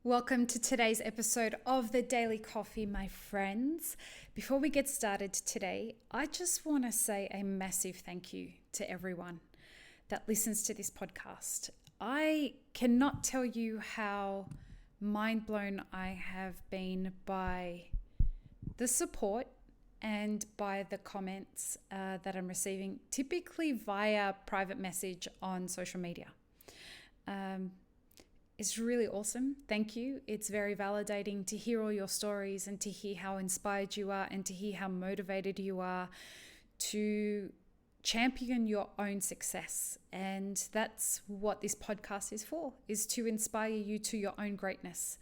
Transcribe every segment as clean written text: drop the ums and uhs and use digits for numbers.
Welcome to today's episode of the Daily Coffee, my friends. Before we get started today, I just want to say a massive thank you to everyone that listens to this podcast. I cannot tell you how mind blown I have been by the support and by the comments that I'm receiving, typically via private message on social media. It's really awesome. Thank you. It's very validating to hear all your stories and to hear how inspired you are and to hear how motivated you are to champion your own success. And that's what this podcast is for, is to inspire you to your own greatness.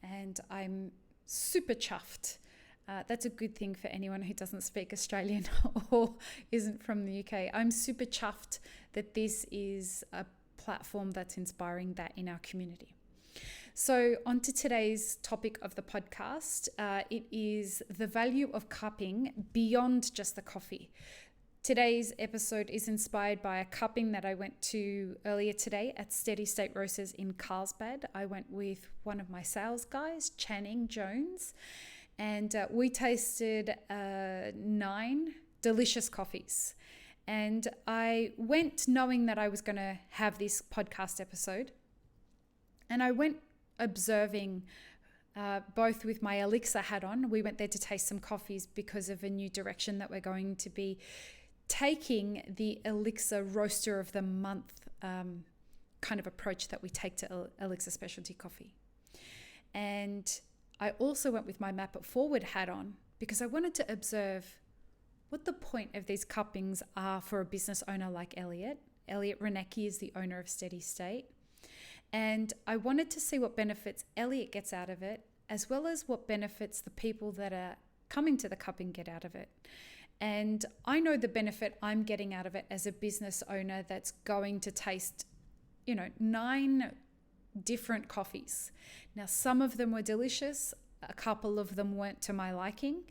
And I'm super chuffed. That's a good thing for anyone who doesn't speak Australian or isn't from the UK. I'm super chuffed that this is a platform that's inspiring that in our community. So on to today's topic of the podcast. It is the value of cupping beyond just the coffee. Today's episode is inspired by a cupping that I went to earlier today at Steady State Roasters in Carlsbad. I went with one of my sales guys, Channing Jones, and we tasted 9 delicious coffees. And I went knowing that I was going to have this podcast episode. And I went observing both with my Elixir hat on. We went there to taste some coffees because of a new direction that we're going to be taking, the Elixir Roaster of the Month kind of approach that we take to Elixir Specialty Coffee. And I also went with my Map It Forward hat on because I wanted to observe what the point of these cuppings are for a business owner like Elliot. Elliot Renecki is the owner of Steady State. And I wanted to see what benefits Elliot gets out of it, as well as what benefits the people that are coming to the cupping get out of it. And I know the benefit I'm getting out of it as a business owner that's going to taste, 9 different coffees. Now, some of them were delicious. A couple of them weren't to my liking.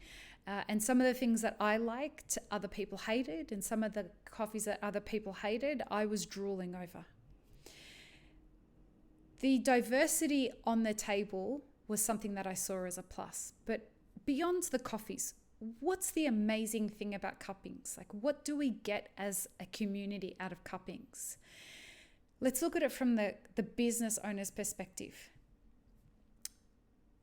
And some of the things that I liked, other people hated. And some of the coffees that other people hated, I was drooling over. The diversity on the table was something that I saw as a plus. But beyond the coffees, what's the amazing thing about cuppings? Like, what do we get as a community out of cuppings? Let's look at it from the business owner's perspective.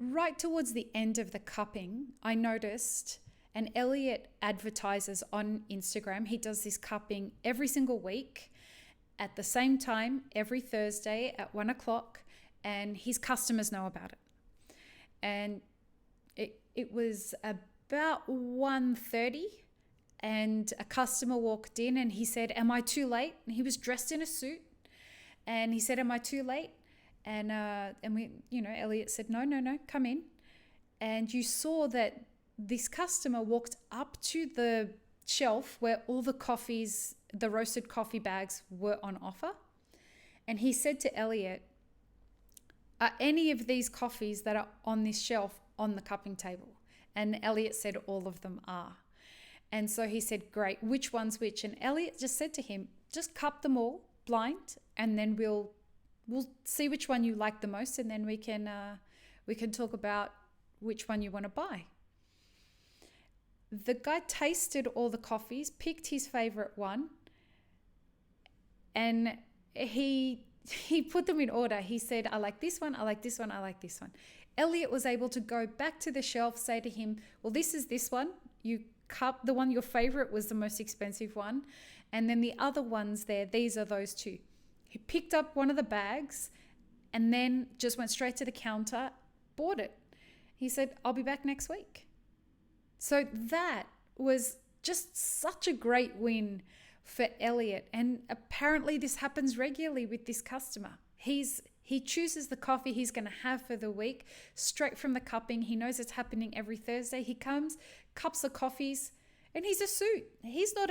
Right towards the end of the cupping, I noticed, and Elliot advertises on Instagram, he does this cupping every single week at the same time, every Thursday at 1:00, and his customers know about it. And it was about 1:30, and a customer walked in and he said, "Am I too late?" And he was dressed in a suit, and he said, "Am I too late?" And we, Elliot said, no, come in. And you saw that this customer walked up to the shelf where all the coffees, the roasted coffee bags were on offer. And he said to Elliot, "Are any of these coffees that are on this shelf on the cupping table?" And Elliot said, "All of them are." And so he said, "Great, which one's which?" And Elliot just said to him, "Just cup them all blind, and then we'll see which one you like the most, and then we can talk about which one you want to buy." The guy tasted all the coffees, picked his favorite one, and he put them in order. He said, "I like this one, I like this one, I like this one." Elliot was able to go back to the shelf, say to him, "Well, this is this one. You cup the one, your favorite was the most expensive one. And then the other ones there, these are those two." He picked up one of the bags and then just went straight to the counter, bought it. He said, "I'll be back next week." So that was just such a great win for Elliot. And apparently this happens regularly with this customer. He chooses the coffee he's going to have for the week straight from the cupping. He knows it's happening every Thursday. He comes, cups the coffees, and he's a suit. He's not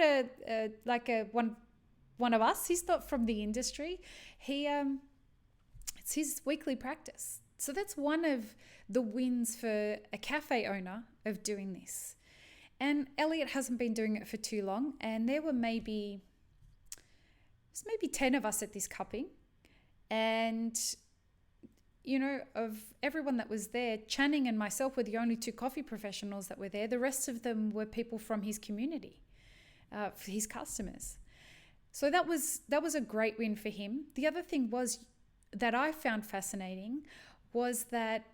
one of us. He's not from the industry. It's his weekly practice. So that's one of the wins for a cafe owner of doing this. And Elliot hasn't been doing it for too long. And there were maybe 10 of us at this cupping. And of everyone that was there, Channing and myself were the only two coffee professionals that were there. The rest of them were people from his community, his customers. So that was a great win for him. The other thing was that I found fascinating was that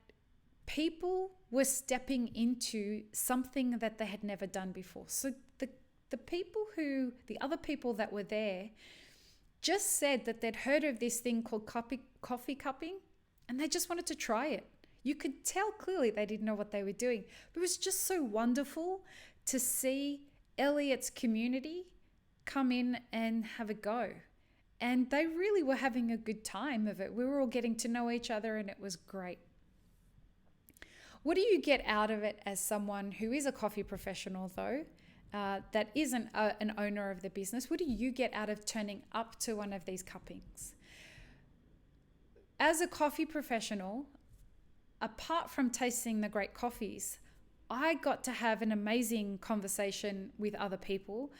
people were stepping into something that they had never done before. So the other people that were there just said that they'd heard of this thing called coffee cupping, and they just wanted to try it. You could tell clearly they didn't know what they were doing. But it was just so wonderful to see Elliot's community come in and have a go. And they really were having a good time of it. We were all getting to know each other, and it was great. What do you get out of it as someone who is a coffee professional, though, that isn't an owner of the business? What do you get out of turning up to one of these cuppings? As a coffee professional, apart from tasting the great coffees, I got to have an amazing conversation with other people.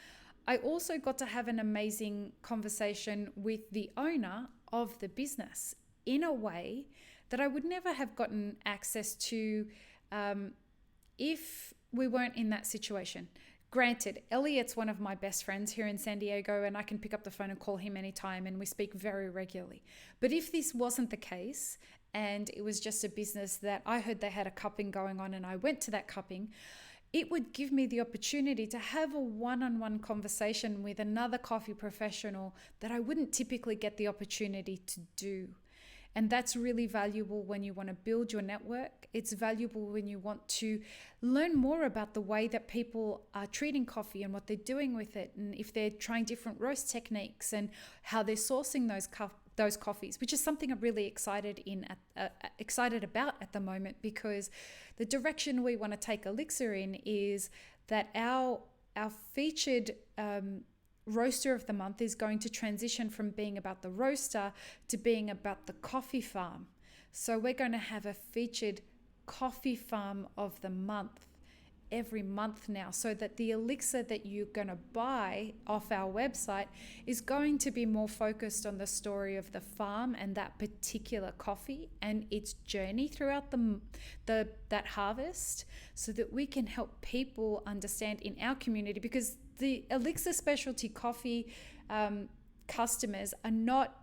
I also got to have an amazing conversation with the owner of the business in a way that I would never have gotten access to if we weren't in that situation. Granted, Elliot's one of my best friends here in San Diego, and I can pick up the phone and call him anytime, and we speak very regularly. But if this wasn't the case, and it was just a business that I heard they had a cupping going on and I went to that cupping, it would give me the opportunity to have a one-on-one conversation with another coffee professional that I wouldn't typically get the opportunity to do. And that's really valuable when you want to build your network. It's valuable when you want to learn more about the way that people are treating coffee and what they're doing with it, and if they're trying different roast techniques and how they're sourcing those coffees, which is something I'm really excited about at the moment, because the direction we want to take Elixir in is that our featured roaster of the month is going to transition from being about the roaster to being about the coffee farm. So we're going to have a featured coffee farm of the month every month now, so that the elixir that you're going to buy off our website is going to be more focused on the story of the farm and that particular coffee and its journey throughout that harvest, so that we can help people understand in our community, because the Elixir specialty coffee customers are not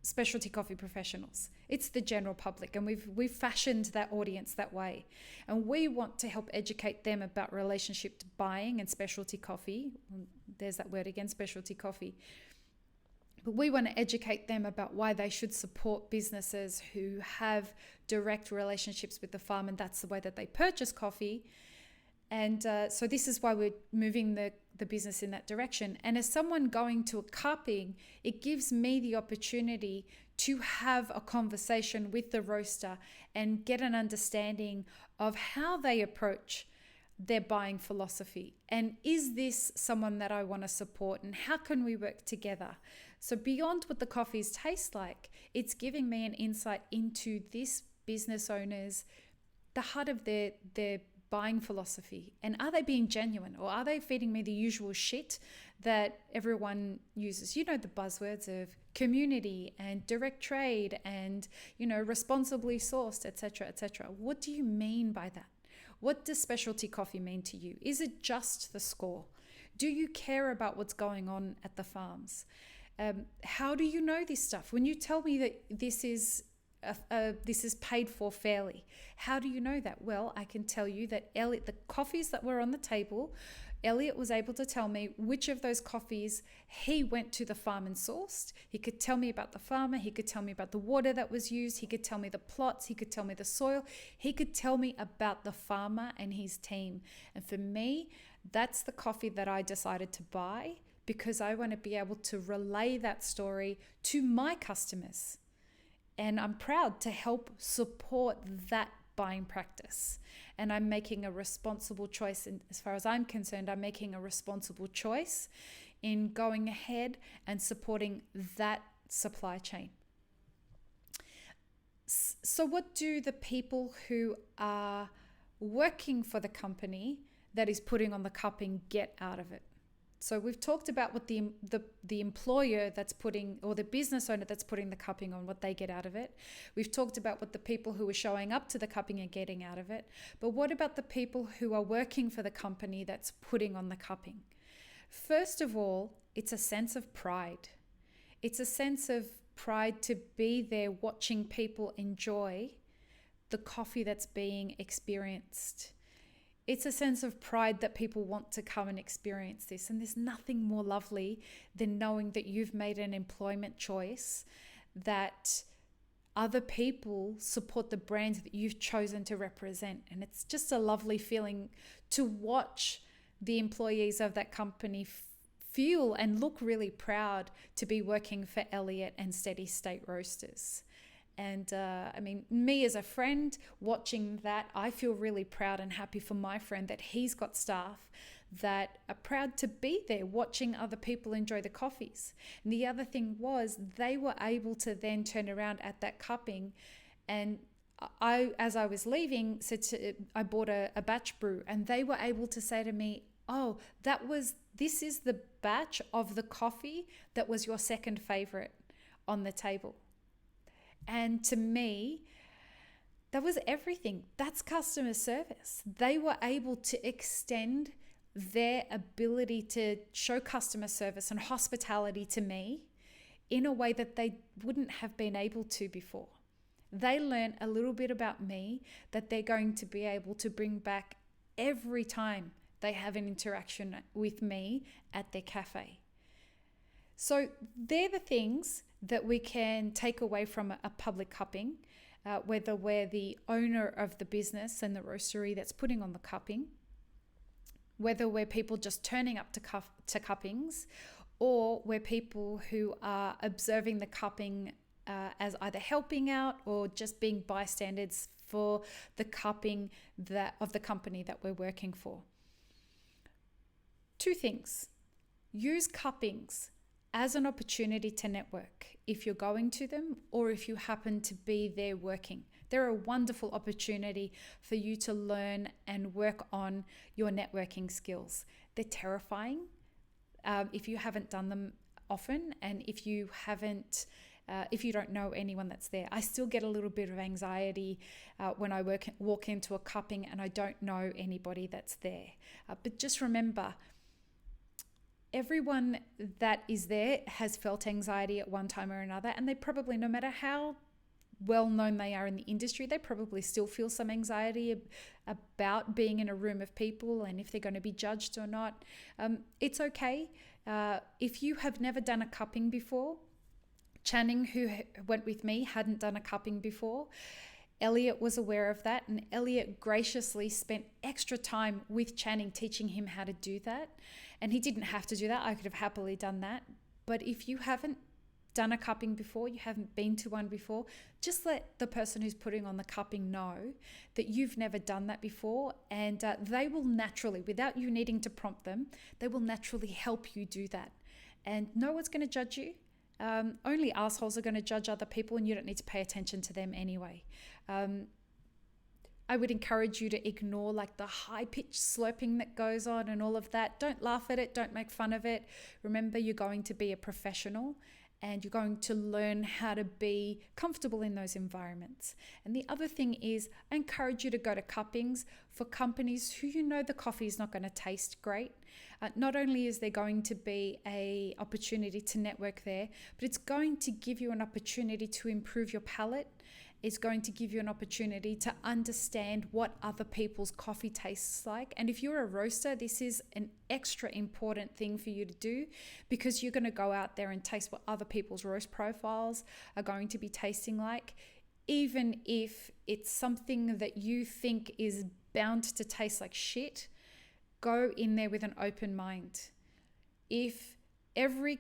specialty coffee professionals. It's the general public, and we've fashioned that audience that way. And we want to help educate them about relationship to buying and specialty coffee. There's that word again, specialty coffee. But we want to educate them about why they should support businesses who have direct relationships with the farm, and that's the way that they purchase coffee. And so this is why we're moving the business in that direction. And as someone going to a cupping, it gives me the opportunity to have a conversation with the roaster and get an understanding of how they approach their buying philosophy. And is this someone that I want to support, and how can we work together? So beyond what the coffees taste like, it's giving me an insight into this business owner's, the heart of their buying philosophy, and are they being genuine, or are they feeding me the usual shit that everyone uses? You know, the buzzwords of community and direct trade and, responsibly sourced, etc., etc. What do you mean by that? What does specialty coffee mean to you? Is it just the score? Do you care about what's going on at the farms? How do you know this stuff? When you tell me that this is paid for fairly, how do you know that? Well, I can tell you that the coffees that were on the table, Elliot was able to tell me which of those coffees he went to the farm and sourced. He could tell me about the farmer. He could tell me about the water that was used. He could tell me the plots. He could tell me the soil. He could tell me about the farmer and his team. And for me, that's the coffee that I decided to buy, because I want to be able to relay that story to my customers. And I'm proud to help support that buying practice. And I'm making a responsible choice. And as far as I'm concerned, I'm making a responsible choice in going ahead and supporting that supply chain. So what do the people who are working for the company that is putting on the cupping get out of it? So we've talked about what the employer that's putting, or the business owner that's putting the cupping on, what they get out of it. We've talked about what the people who are showing up to the cupping are getting out of it. But what about the people who are working for the company that's putting on the cupping? First of all, it's a sense of pride. It's a sense of pride to be there watching people enjoy the coffee that's being experienced. It's a sense of pride that people want to come and experience this. And there's nothing more lovely than knowing that you've made an employment choice, that other people support the brands that you've chosen to represent. And it's just a lovely feeling to watch the employees of that company feel and look really proud to be working for Elliott and Steady State Roasters. And me as a friend watching that, I feel really proud and happy for my friend that he's got staff that are proud to be there watching other people enjoy the coffees. And the other thing was they were able to then turn around at that cupping, and as I was leaving, I bought a batch brew, and they were able to say to me, "Oh, this is the batch of the coffee that was your second favorite on the table." And to me, that was everything. That's customer service. They were able to extend their ability to show customer service and hospitality to me in a way that they wouldn't have been able to before. They learned a little bit about me that they're going to be able to bring back every time they have an interaction with me at their cafe. So they're the things that we can take away from a public cupping, whether we're the owner of the business and the roastery that's putting on the cupping, whether we're people just turning up to cuppings, or we're people who are observing the cupping as either helping out or just being bystanders for the cupping of the company that we're working for. Two things. Use cuppings as an opportunity to network if you're going to them or if you happen to be there working. They're a wonderful opportunity for you to learn and work on your networking skills. They're terrifying if you haven't done them often, and if you don't know anyone that's there. I still get a little bit of anxiety when I walk into a cupping and I don't know anybody that's there. But just remember, everyone that is there has felt anxiety at one time or another, and they probably, no matter how well known they are in the industry, they probably still feel some anxiety about being in a room of people and if they're going to be judged or not. It's okay. If you have never done a cupping before, Channing, who went with me, hadn't done a cupping before. Elliott was aware of that, and Elliott graciously spent extra time with Channing teaching him how to do that. And he didn't have to do that. I could have happily done that. But if you haven't done a cupping before, you haven't been to one before, just let the person who's putting on the cupping know that you've never done that before, and they will naturally, without you needing to prompt them, they will naturally help you do that. And no one's going to judge you. Only assholes are going to judge other people, and you don't need to pay attention to them anyway. I would encourage you to ignore like the high-pitched slurping that goes on and all of that. Don't laugh at it. Don't make fun of it. Remember, you're going to be a professional and you're going to learn how to be comfortable in those environments. And the other thing is, I encourage you to go to cuppings for companies who you know the coffee is not going to taste great. Not only is there going to be an opportunity to network there, but it's going to give you an opportunity to improve your palate. It's going to give you an opportunity to understand what other people's coffee tastes like. And if you're a roaster, this is an extra important thing for you to do, because you're going to go out there and taste what other people's roast profiles are going to be tasting like. Even if it's something that you think is bound to taste like shit, go in there with an open mind. If every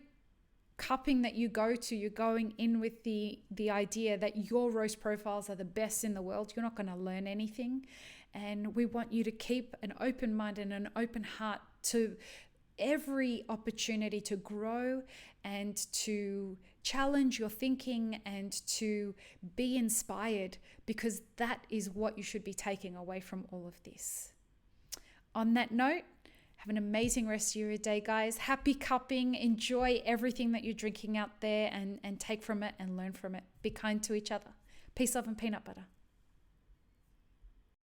cupping that you go to, you're going in with the idea that your roast profiles are the best in the world, you're not going to learn anything. And we want you to keep an open mind and an open heart to every opportunity to grow and to challenge your thinking and to be inspired, because that is what you should be taking away from all of this. On that note, Have an amazing rest of your day, guys. Happy cupping. Enjoy everything that you're drinking out there and take from it and learn from it. Be kind to each other. Peace, love, and peanut butter.